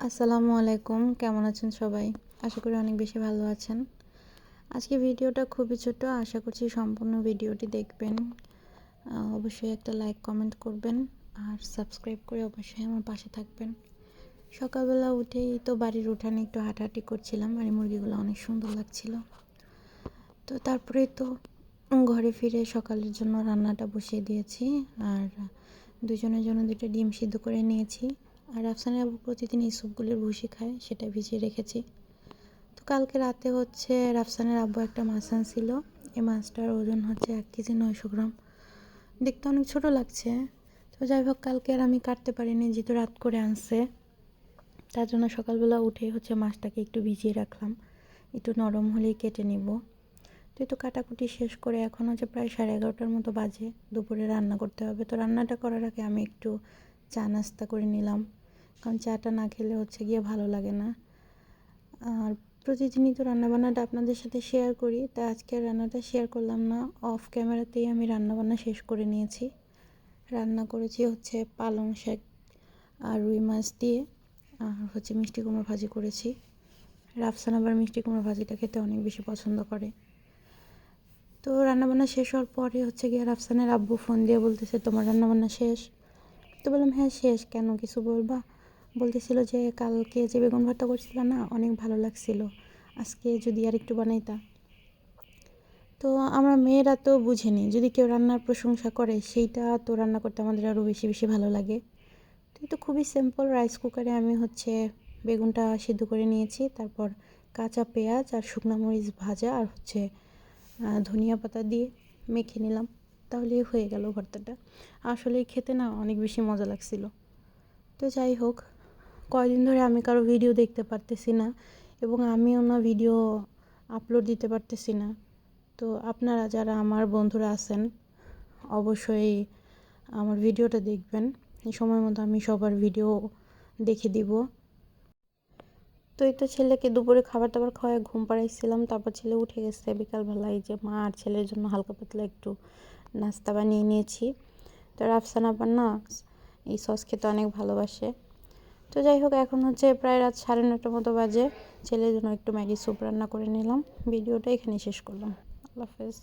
আসসালামু আলাইকুম, কেমন আছেন সবাই? আশা করি অনেক বেশি ভালো আছেন। আজকে ভিডিওটা খুবই ছোট, আশা করছি সম্পূর্ণ ভিডিওটি দেখবেন। অবশ্যই একটা লাইক কমেন্ট করবেন আর সাবস্ক্রাইব করে অবশ্যই আমার পাশে থাকবেন। সকালবেলা উঠেই তো বাড়ির উঠানে একটু হাঁটাহাঁটি করছিলাম আর মুরগিগুলো অনেক সুন্দর লাগছিল। তো তারপরে তো ঘরে ফিরে সকালের জন্য রান্নাটা বসিয়ে দিয়েছি আর দুজনের জন্য 2টা ডিম সিদ্ধ করে নিয়েছি। আর আফসানের আব্বু প্রতিদিন এই স্যুপগুলির ভুসি খায়, সেটা ভিজিয়ে রেখেছি। তো কালকে রাতে হচ্ছে রাফসানের আব্বু একটা মাছ আনছিল। এই মাছটার ওজন হচ্ছে 1 কেজি 900 গ্রাম। দেখতে অনেক ছোট লাগছে। তো যাই হোক, কালকে আর আমি কাটতে পারিনি যেহেতু রাত করে আনছে। তার জন্য সকালবেলা উঠেই হচ্ছে মাছটাকে একটু ভিজিয়ে রাখলাম, একটু নরম হলেই কেটে নিব। তো এই তো কাটাকুটি শেষ করে এখন হচ্ছে প্রায় 11:30টার মতো বাজে। দুপুরে রান্না করতে হবে। তো রান্নাটা করার আগে আমি একটু চা নাস্তা করে নিলাম, কারণ চাটা না খেলে হচ্ছে গিয়ে ভালো লাগে না। আর প্রতিদিনই তো রান্নাবান্নাটা আপনাদের সাথে শেয়ার করি, তাই আজকে রান্নাটা শেয়ার করলাম না। অফ ক্যামেরাতেই আমি রান্নাবান্না শেষ করে নিয়েছি। রান্না করেছি হচ্ছে পালং শাক আর রুই মাছ দিয়ে, আর হচ্ছে মিষ্টি কুমড়ো ভাজি করেছি। রাফসান আবার মিষ্টি কুমড়ো ভাজিটা খেতে অনেক বেশি পছন্দ করে। তো রান্নাবান্না শেষ হওয়ার পরে হচ্ছে গিয়ে রাফসানের আব্বু ফোন দিয়ে বলতেছে, তোমার রান্নাবান্না শেষ? তো বললাম, হ্যাঁ শেষ, কেন কিছু বলবা? বলতেছিল যে কালকে যে বেগুন ভর্তা করছিল না, অনেক ভালো লাগছিল, আজকে যদি আর একটু বানাইতা। তো আমরা মেয়েরা তো বুঝিনি, যদি কেউ রান্নার প্রশংসা করে সেইটা তো রান্না করতে আমাদের আরও বেশি বেশি ভালো লাগে। তো এটা খুবই সিম্পল, রাইস কুকারে আমি হচ্ছে বেগুনটা সিদ্ধ করে নিয়েছি, তারপর কাঁচা পেঁয়াজ আর শুকনো মরিচ ভাজা আর হচ্ছে ধনিয়া পাতা দিয়ে মেখে নিলাম, তাহলেই হয়ে গেল ভর্তাটা। আসলে খেতে না অনেক বেশি মজা লাগছিল। তো যাই হোক, কয়দিন ধরে আমি কারো ভিডিও দেখতে পারতেছি না এবং আমিও না ভিডিও আপলোড দিতে পারতেছি না। তো আপনারা যারা আমার বন্ধুরা আছেন অবশ্যই আমার ভিডিওটা দেখবেন। এই সময় মতো আমি সবার ভিডিও দেখে দিব। তো এই তো ছেলেকে দুপুরে খাবার দাবার খাওয়ায় ঘুম পাড়াইছিলাম, তারপর ছেলে উঠে গেছে। বিকালবেলা এই যে মা আর ছেলের জন্য হালকা পাতলা একটু নাস্তা বানিয়ে নিয়েছি। তো রাফসান আবার না এই সস খেতে অনেক ভালোবাসে। তো যাই হোক, এখন হচ্ছে প্রায় রাত 9:30টার মতো বাজে। ছেলের জন্য একটু ম্যাগি স্যুপ রান্না করে নিলাম। ভিডিওটা এখানে শেষ করলাম। আল্লাহ হাফেজ।